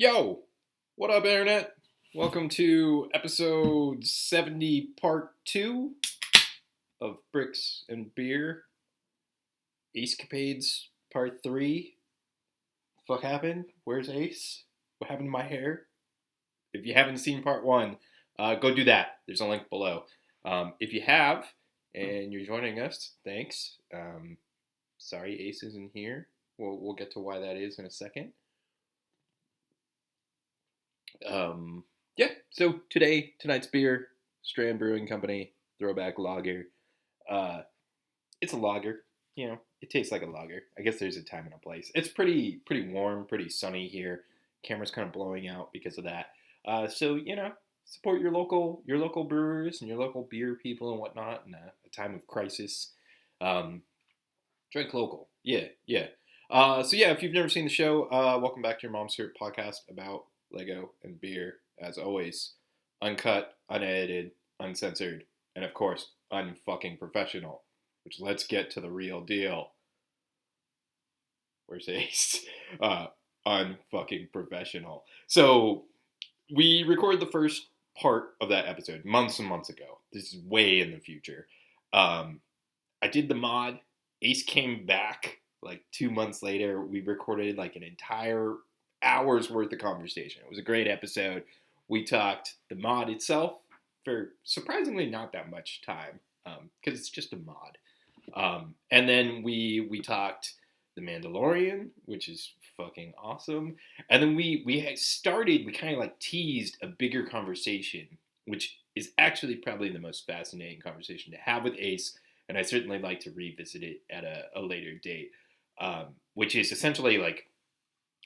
Yo, what up, Internet? Welcome to episode 70, part 2 of Bricks and Beer. Acecapades, part 3. Fuck happened? Where's Ace? What happened to my hair? If you haven't seen part 1, go do that. There's a link below. If you have, and you're joining us, thanks. Sorry Ace isn't here. We'll get to why that is in a second. Yeah, so tonight's beer, Strand Brewing Company, Throwback Lager. It's a lager, it tastes like a lager. I guess there's a time and a place. It's pretty warm, pretty sunny here. Camera's kind of blowing out because of that. So, support your local brewers and your local beer people and whatnot in a time of crisis. Drink local. Yeah. So yeah, if you've never seen the show, welcome back to your Mom's Favorite podcast about Lego and beer. As always, uncut, unedited, uncensored, and of course, unfucking professional. Which let's get to the real deal. Where's Ace? Unfucking professional. So we recorded the first part of that episode months and months ago. This is way in the future. I did the mod. Ace came back like 2 months later. We recorded like an entire hour's worth of conversation. It was a great episode. We talked the mod itself for surprisingly not that much time because it's just a mod. And then we talked The Mandalorian, which is fucking awesome. And then we kind of like teased a bigger conversation, which is actually probably the most fascinating conversation to have with Ace. And I certainly like to revisit it at a later date, which is essentially like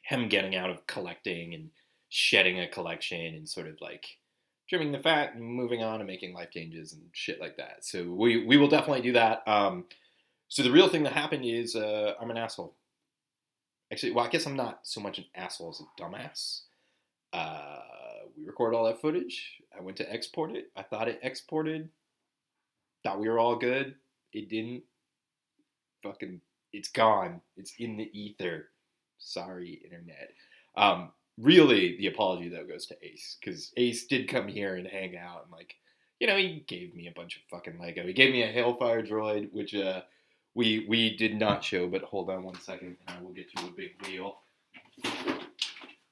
him getting out of collecting and shedding a collection and sort of like trimming the fat and moving on and making life changes and shit like that. So we will definitely do that. So the real thing that happened is I'm an asshole. Actually, well, I guess I'm not so much an asshole as a dumbass. We recorded all that footage. I went to export it. I thought it exported. Thought we were all good. It didn't. Fucking, it's gone. It's in the ether. Sorry, Internet. Really, the apology though goes to Ace, because Ace did come here and hang out and he gave me a bunch of fucking Lego. He gave me a Hailfire droid, which we did not show, but hold on 1 second and I will get you a big wheel,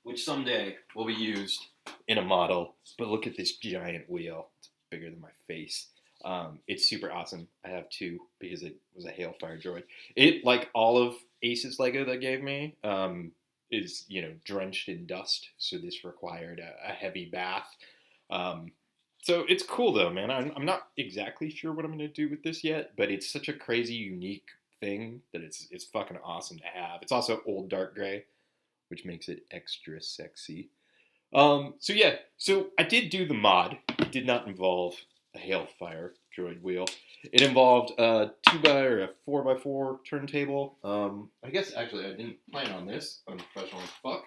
which someday will be used in a model. But look at this giant wheel. It's bigger than my face. It's super awesome. I have 2 because it was a Hailfire droid. It, like all of Ace's Lego that gave me, is, drenched in dust. So this required a heavy bath. So it's cool though, man. I'm not exactly sure what I'm going to do with this yet, but it's such a crazy, unique thing that it's fucking awesome to have. It's also old dark gray, which makes it extra sexy. So yeah, so I did do the mod. It did not involve a Hailfire droid wheel. It involved a 4x4 turntable. I guess actually I didn't plan on this, unprofessional as fuck,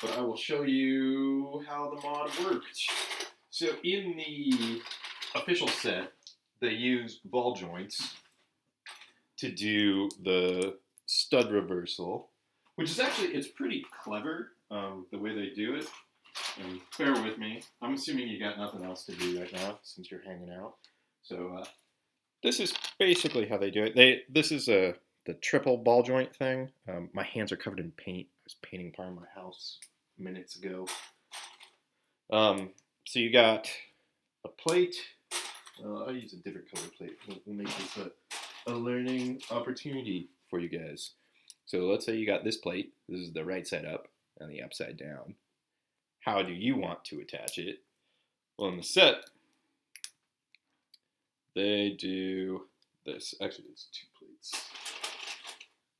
but I will show you how the mod worked. So in the official set, they use ball joints to do the stud reversal, which is actually, it's pretty clever, the way they do it. And bear with me. I'm assuming you got nothing else to do right now since you're hanging out. So this is basically how they do it. This is the triple ball joint thing. My hands are covered in paint. I was painting part of my house minutes ago. So you got a plate. I'll use a different color plate. We'll make this a learning opportunity for you guys. So let's say you got this plate. This is the right side up and the upside down. How do you want to attach it? Well, in the set, they do this. Actually, it's 2 plates.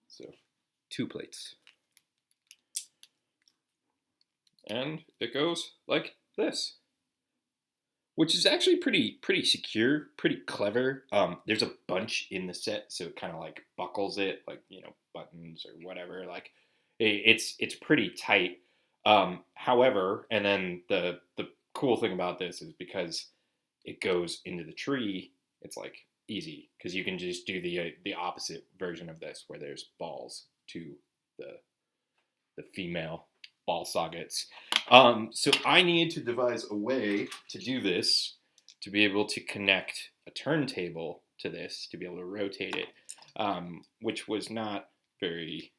So, 2 plates. And it goes like this. Which is actually pretty secure, pretty clever. There's a bunch in the set, so it kind of like buckles it, like, buttons or whatever. Like, it's pretty tight. However, and then the cool thing about this is because it goes into the tree, it's like easy because you can just do the opposite version of this where there's balls to the female ball sockets. So I needed to devise a way to do this, to be able to connect a turntable to this, to be able to rotate it, which was not very,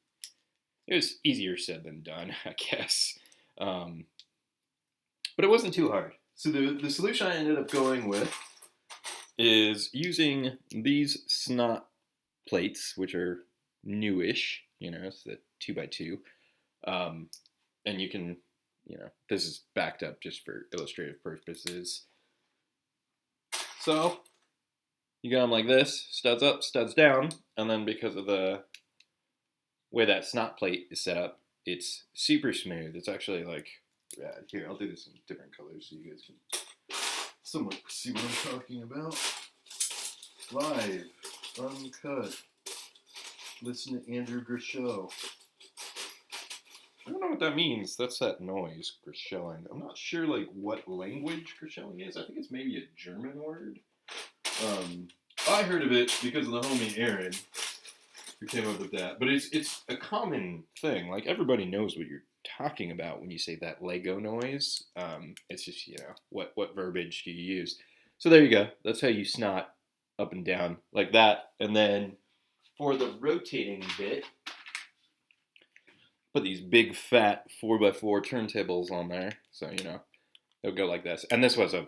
it was easier said than done, I guess. But it wasn't too hard. So the solution I ended up going with is using these snot plates, which are newish, it's the 2x2. And you can, this is backed up just for illustrative purposes. So you got them like this, studs up, studs down, and then because of the way that snot plate is set up, it's super smooth. It's actually like rad. Here, I'll do this in different colors so you guys can somewhat see what I'm talking about. Live, uncut. Listen to Andrew Grishow. I don't know what that means. That's that noise, Grishelling. I'm not sure what language Grishelling is. I think it's maybe a German word. I heard of it because of the homie Aaron who came up with that. But it's a common thing. Like everybody knows what you're talking about when you say that Lego noise. It's just, what verbiage do you use? So there you go. That's how you snot up and down like that. And then for the rotating bit, put these big fat 4x4 turntables on there. So, they'll go like this. And this was a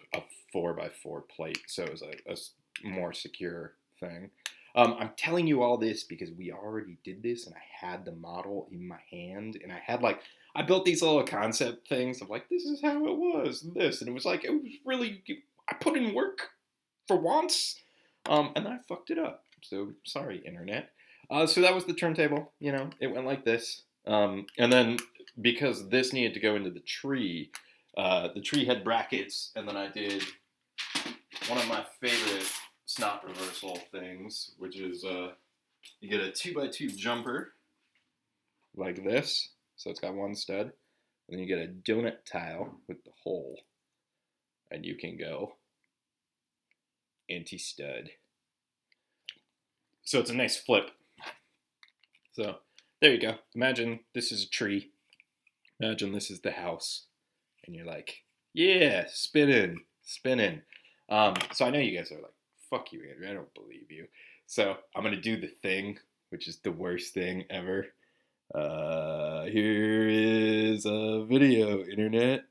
4x4 plate, so it was a more secure thing. I'm telling you all this because we already did this and I had the model in my hand and I built these little concept things of this is how it was, and this. And it was really, I put in work for once, and then I fucked it up. So sorry, internet. So that was the turntable, it went like this. And then because this needed to go into the tree had brackets, and then I did one of my favorite snot reversal things, which is you get a 2x2 jumper like this, so it's got one stud, and then you get a donut tile with the hole, and you can go anti-stud. So it's a nice flip. So there you go. Imagine this is a tree. Imagine this is the house. And you're like, yeah, spinning. So I know you guys are like, fuck you, Andrew. I don't believe you. So I'm going to do the thing, which is the worst thing ever. Here is a video, internet.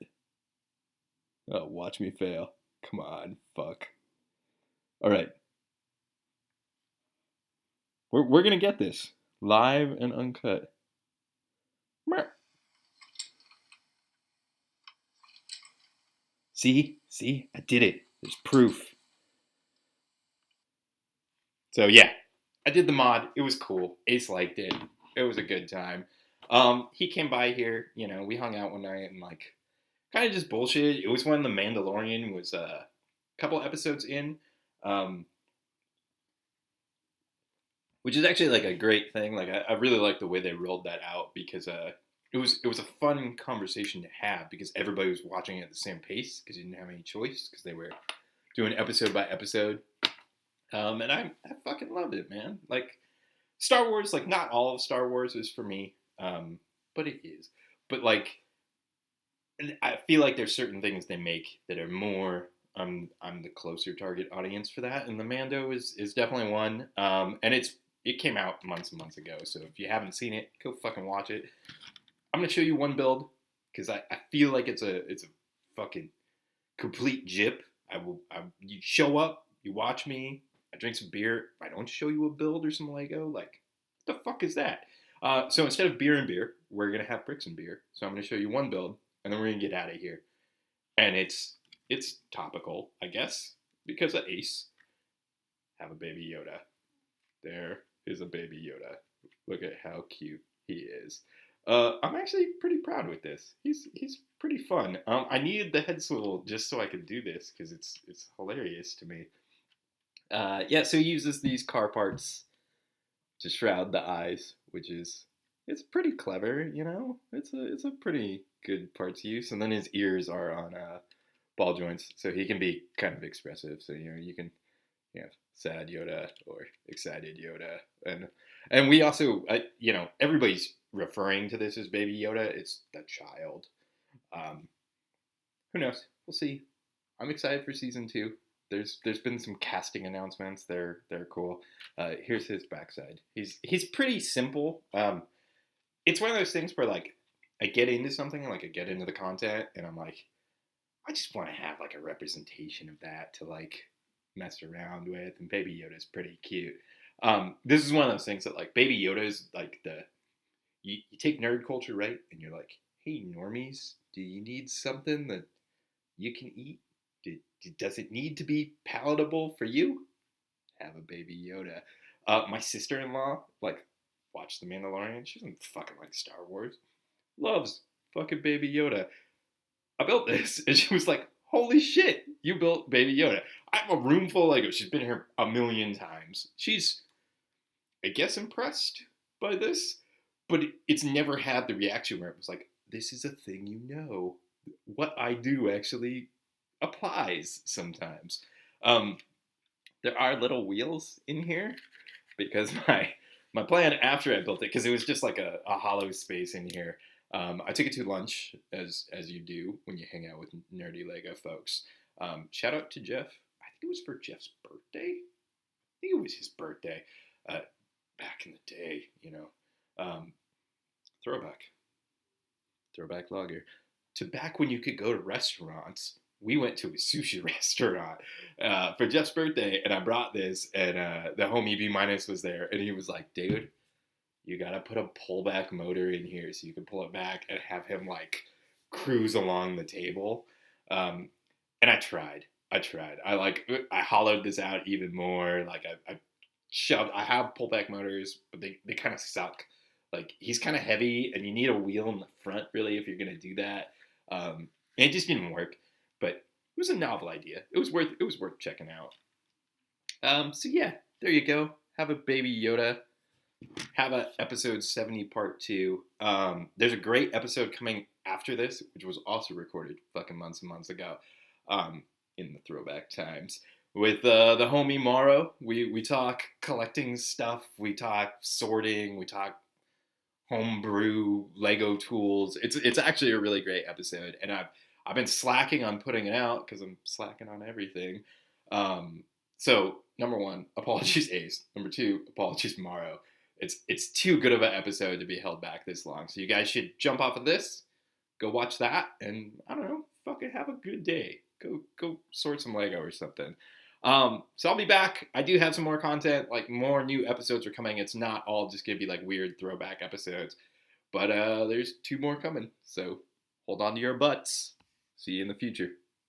Oh, watch me fail. Come on, fuck. All right. We're going to get this. Live and uncut. See, I did it. There's proof. So yeah, I did the mod. It was cool. Ace liked it. It was a good time. He came by here. We hung out one night and kind of just bullshit. It was when The Mandalorian was a couple episodes in, which is actually a great thing. I really like the way they rolled that out because it was a fun conversation to have because everybody was watching it at the same pace because you didn't have any choice because they were doing episode by episode. And I fucking loved it, man. Star Wars, not all of Star Wars is for me, but it is. But I feel like there's certain things they make that are more. I'm the closer target audience for that, and the Mando is definitely one. And it came out months and months ago, so if you haven't seen it, go fucking watch it. I'm gonna show you one build because I feel like it's a fucking complete jip. You show up, you watch me, I drink some beer. If I don't show you a build or some Lego, what the fuck is that? So instead of beer and beer, we're gonna have bricks and beer. So I'm gonna show you one build, and then we're gonna get out of here. And it's topical, I guess, because of Ace. Have a baby Yoda. There is a baby Yoda. Look at how cute he is. I'm actually pretty proud with this. He's pretty fun. I needed the head swivel just so I could do this because it's hilarious to me. Yeah, so he uses these car parts to shroud the eyes, which it's pretty clever, It's a pretty good parts use, and then his ears are on ball joints, so he can be kind of expressive. So you can sad Yoda or excited Yoda, and we also everybody's referring to this as Baby Yoda. It's the child. Um, who knows? We'll see. I'm excited for season 2. There's been some casting announcements. They're cool. Here's his backside. He's pretty simple. It's one of those things where like I get into something, like I get into the content, and I'm like, I just want to have like a representation of that to like mess around with. And Baby Yoda's pretty cute. This is one of those things that like Baby Yoda is like you take nerd culture, right, and you're like, hey normies, do you need something that you can eat? Does it need to be palatable for you? Have a Baby Yoda. My sister-in-law like watched The Mandalorian. She doesn't fucking like Star Wars. Loves fucking Baby Yoda. I built this, and she was like, holy shit, you built Baby Yoda. I have a room full of Legos. She's been here a million times. She's, I guess, impressed by this, but it's never had the reaction where it was like, this is a thing you know. What I do actually applies sometimes. Um, there are little wheels in here because my plan after I built it, because it was just like a hollow space in here. I took it to lunch, as you do when you hang out with nerdy Lego folks. Shout out to Jeff. I think it was for Jeff's birthday. I think it was his birthday. Back in the day, you know. Throwback logger. To back when you could go to restaurants, we went to a sushi restaurant for Jeff's birthday, and I brought this, and the homie B minus was there, and he was like, "Dude, you gotta put a pullback motor in here so you can pull it back and have him like cruise along the table." And I tried. I hollowed this out even more. Like I shoved. I have pullback motors, but they kind of suck. Like he's kind of heavy, and you need a wheel in the front really if you're gonna do that. And it just didn't work. But it was a novel idea. It was worth checking out. So yeah, there you go. Have a Baby Yoda. Have a episode 70 part 2. There's a great episode coming after this, which was also recorded fucking months and months ago, in the throwback times. With the homie Morrow, we talk collecting stuff, we talk sorting, we talk homebrew Lego tools. It's actually a really great episode, and I've been slacking on putting it out because I'm slacking on everything. So number 1, apologies Ace. Number 2, apologies Morrow. It's too good of an episode to be held back this long. So you guys should jump off of this, go watch that, and I don't know, fucking have a good day. Go sort some Lego or something. So I'll be back. I do have some more content, like more new episodes are coming. It's not all just gonna be like weird throwback episodes, but there's 2 more coming. So hold on to your butts. See you in the future.